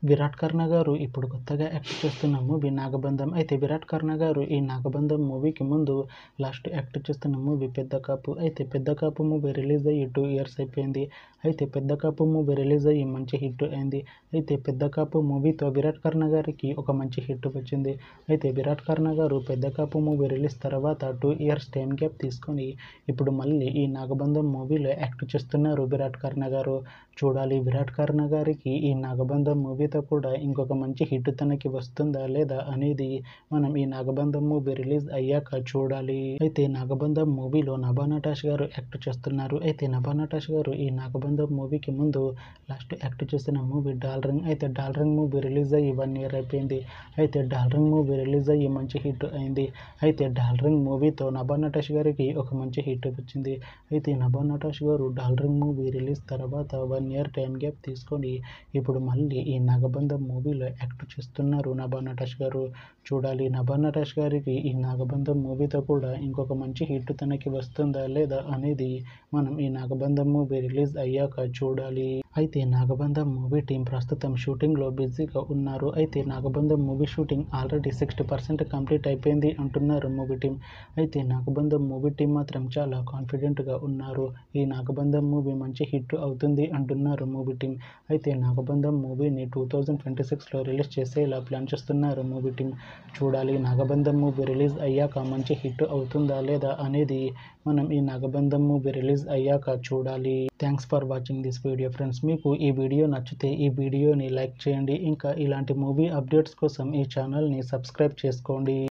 విరాట్ కర్ణ గారు ఇప్పుడు కొత్తగా యాక్ట్ చేస్తున్న మూవీ నాగబంధం. అయితే విరాట్ కర్ణ గారు ఈ నాగబంధం మూవీకి ముందు లాస్ట్ యాక్ట్ చేస్తున్న మూవీ పెద్ద కాపు. అయితే పెద్ద కాపు మూవీ రిలీజ్ అయ్యి 2 years అయిపోయింది. అయితే పెద్ద కాపు మూవీ రిలీజ్ అయ్యి మంచి హిట్ అయింది. అయితే పెద్ద కాపు మూవీతో విరాట్ కర్ణ గారికి ఒక మంచి హిట్ వచ్చింది. అయితే విరాట్ కర్ణ గారు పెద్ద కాపు మూవీ రిలీజ్ తర్వాత 2 years టైం గ్యాప్ తీసుకొని ఇప్పుడు మళ్ళీ ఈ నాగబంధం మూవీలో యాక్ట్ చేస్తున్నారు విరాట్ కర్ణ గారు. చూడాలి విరాట్ కర్ణ గారికి ఈ నాగబంధం మూవీతో కూడా ఇంకొక మంచి హిట్ తనకి వస్తుందా లేదా అనేది మనం ఈ నాగబంధం మూవీ రిలీజ్ అయ్యాక చూడాలి. అయితే నాగబంధం మూవీలో నభా నటాష్ గారు యాక్ట్ చేస్తున్నారు. అయితే నభా నటాష్ గారు ఈ నాగబంధం మూవీకి ముందు లాస్ట్ యాక్ట్ చేసిన మూవీ డాల్ రింగ్. అయితే డాల్ రింగ్ మూవీ రిలీజ్ అయ్యి 1 year అయిపోయింది. అయితే డాల్ రింగ్ మూవీ రిలీజ్ అయ్యి మంచి హిట్ అయింది. అయితే డాల్ రింగ్ మూవీతో నభా నటాష్ గారికి ఒక మంచి హిట్ వచ్చింది. అయితే నభా నటాష్ గారు డాల్ రింగ్ మూవీ రిలీజ్ తర్వాత 1 year టైం గ్యాప్ తీసుకొని ఇప్పుడు మళ్ళీ ఈ నాగబంధం మూవీలో యాక్ట్ చేస్తున్నారు నభా నటాష్ గారు. చూడాలి నభా నటాష్ గారికి ఈ నాగబంధం మూవీతో కూడా ఇంకొక మంచి హిట్ తనకి వస్తుందా లేదా అనేది మనం ఈ నాగబంధం మూవీ రిలీజ్ అయ్యాక చూడాలి. అయితే నాగబంధం మూవీ టీం ప్రస్తుతం షూటింగ్లో బిజీగా ఉన్నారు. అయితే నాగబంధం మూవీ షూటింగ్ ఆల్రెడీ 60% కంప్లీట్ అయిపోయింది అంటున్నారు మూవీ టీం. అయితే నాగబంధం మూవీ టీం మాత్రం చాలా కాన్ఫిడెంట్గా ఉన్నారు. ఈ నాగబంధం మూవీ మంచి హిట్ అవుతుంది అంటున్నారు మూవీ టీం. అయితే నాగబంధం మూవీని 2026లో రిలీజ్ చేసేలా ప్లాన్ చేస్తున్నారు మూవీ టీం. చూడాలి నాగబంధం మూవీ రిలీజ్ అయ్యాక మంచి హిట్ అవుతుందా లేదా అనేది మనం ఈ నాగబంధం మూవీ రిలీజ్ అయ్యాక చూడాలి. Thanks for watching this video friends. మీకు ఈ వీడియో నచ్చితే ఈ వీడియోని లైక్ చేయండి. ఇంకా ఇలాంటి మూవీ అప్డేట్స్ కోసం ఈ ఛానల్ని సబ్స్క్రైబ్ చేసుకోండి.